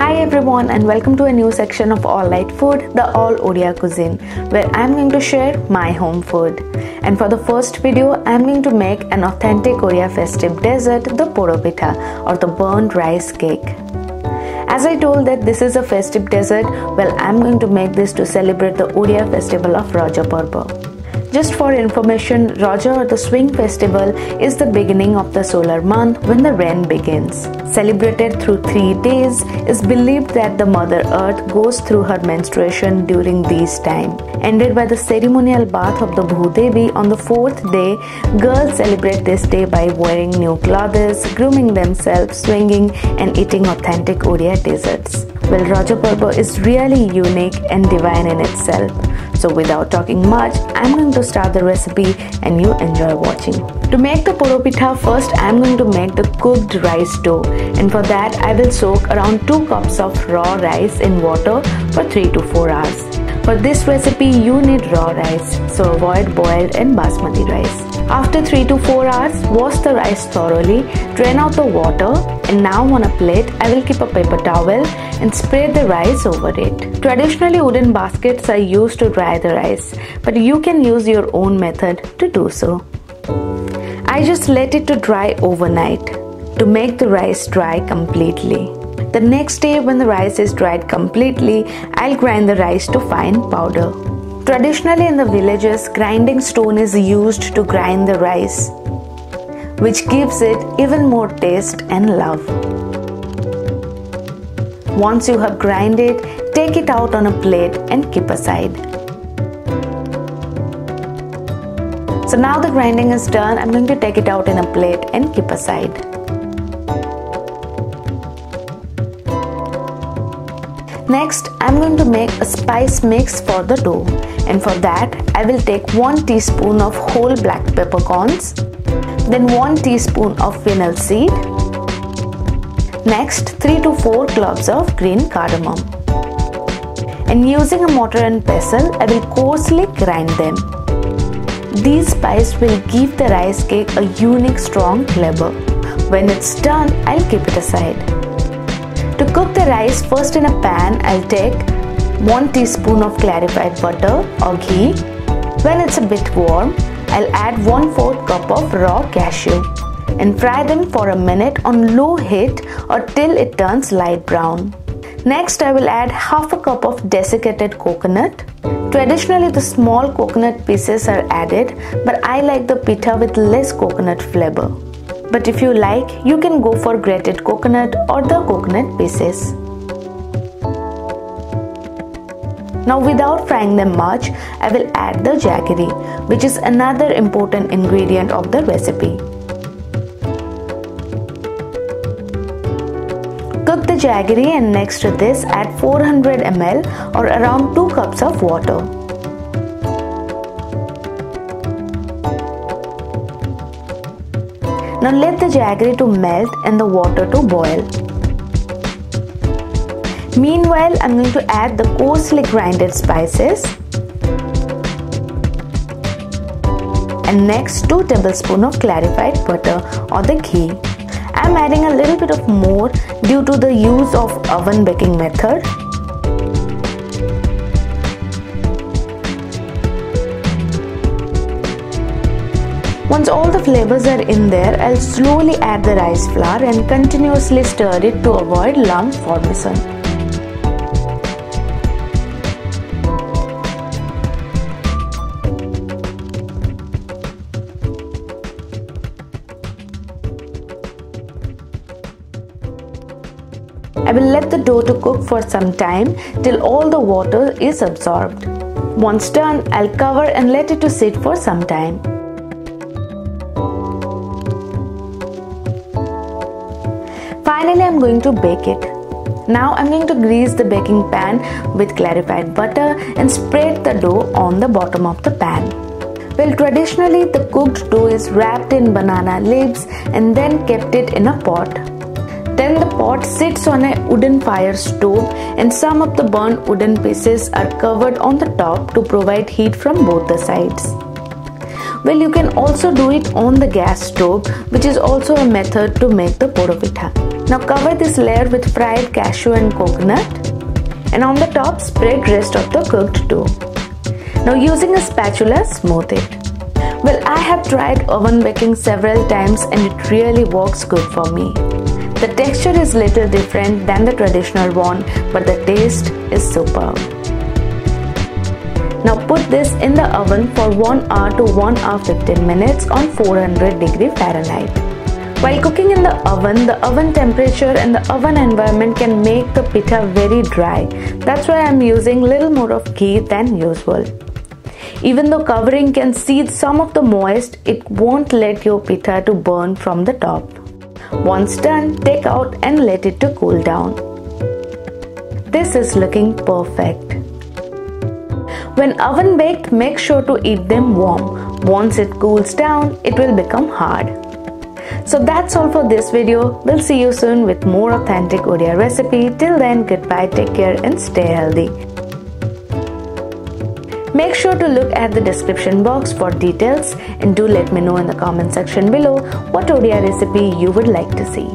Hi everyone and welcome to a new section of All Lite Food, the All Odia cuisine, where I'm going to share my home food. And for the first video, I'm going to make an authentic Odia festive dessert, the Poda Pitha or the burnt rice cake. As I told that this is a festive dessert, well, I'm going to make this to celebrate the Odia festival of Rajo. Just for information, Rajo or the swing festival is the beginning of the solar month when the rain begins. Celebrated through 3 days, is believed that the Mother Earth goes through her menstruation during these time. Ended by the ceremonial bath of the Bhudevi on the 4th day, girls celebrate this day by wearing new clothes, grooming themselves, swinging and eating authentic Odia desserts. Well, Rajo is really unique and divine in itself. So without talking much, I'm going to start the recipe and you enjoy watching. To make the Poda Pitha, first I'm going to make the cooked rice dough, and for that I will soak around 2 cups of raw rice in water for 3 to 4 hours. For this recipe you need raw rice, so avoid boiled and basmati rice. After 3 to 4 hours, wash the rice thoroughly, drain out the water, and now on a plate I will keep a paper towel and spread the rice over it. Traditionally, wooden baskets are used to dry the rice, but you can use your own method to do so. I just let it to dry overnight to make the rice dry completely. The next day when the rice is dried completely, I'll grind the rice to fine powder. Traditionally in the villages, grinding stone is used to grind the rice, which gives it even more taste and love. Once you have grind it, take it out on a plate and keep aside. So now the grinding is done, I'm going to take it out in a plate and keep aside. Next, I'm going to make a spice mix for the dough, and for that I will take 1 teaspoon of whole black peppercorns, then 1 teaspoon of Fennel Seed. Next, 3 to 4 cloves of green cardamom. And using a mortar and pestle, I will coarsely grind them. These spices will give the rice cake a unique strong flavor. When it's done, I'll keep it aside. To cook the rice, first in a pan, I'll take 1 teaspoon of clarified butter or ghee. When it's a bit warm, I'll add 1/4 cup of raw cashew and fry them for a minute on low heat or till it turns light brown. Next, I will add half a cup of desiccated coconut. Traditionally, the small coconut pieces are added, but I like the pitha with less coconut flavor. But if you like, you can go for grated coconut or the coconut pieces. Now without frying them much, I will add the jaggery, which is another important ingredient of the recipe. Cook the jaggery, and next to this add 400 ml or around 2 cups of water. Now let the jaggery to melt and the water to boil. Meanwhile, I'm going to add the coarsely grinded spices, and next 2 tablespoons of clarified butter or the ghee. I'm adding a little bit of more due to the use of oven baking method. Once all the flavors are in there, I'll slowly add the rice flour and continuously stir it to avoid lump formation. I will let the dough to cook for some time till all the water is absorbed. Once done, I'll cover and let it to sit for some time. Finally, I'm going to bake it. Now I'm going to grease the baking pan with clarified butter and spread the dough on the bottom of the pan. Well, traditionally the cooked dough is wrapped in banana leaves and then kept it in a pot. Then the pot sits on a wooden fire stove and some of the burnt wooden pieces are covered on the top to provide heat from both the sides. Well, you can also do it on the gas stove, which is also a method to make the Poda Pitha. Now cover this layer with fried cashew and coconut, and on the top spread rest of the cooked dough. Now using a spatula, smooth it. Well, I have tried oven baking several times and it really works good for me. The texture is little different than the traditional one, but the taste is superb. Now put this in the oven for 1 hour to 1 hour 15 minutes on 400° Fahrenheit. While cooking in the oven temperature and the oven environment can make the pitha very dry. That's why I'm using little more of ghee than usual. Even though covering can seed some of the moist, it won't let your pitha to burn from the top. Once done, take out and let it to cool down. This is looking perfect. When oven baked, make sure to eat them warm. Once it cools down, it will become hard. So that's all for this video. We'll see you soon with more authentic Odia recipe. Till then, goodbye, take care and stay healthy. Make sure to look at the description box for details and do let me know in the comment section below what Odia recipe you would like to see.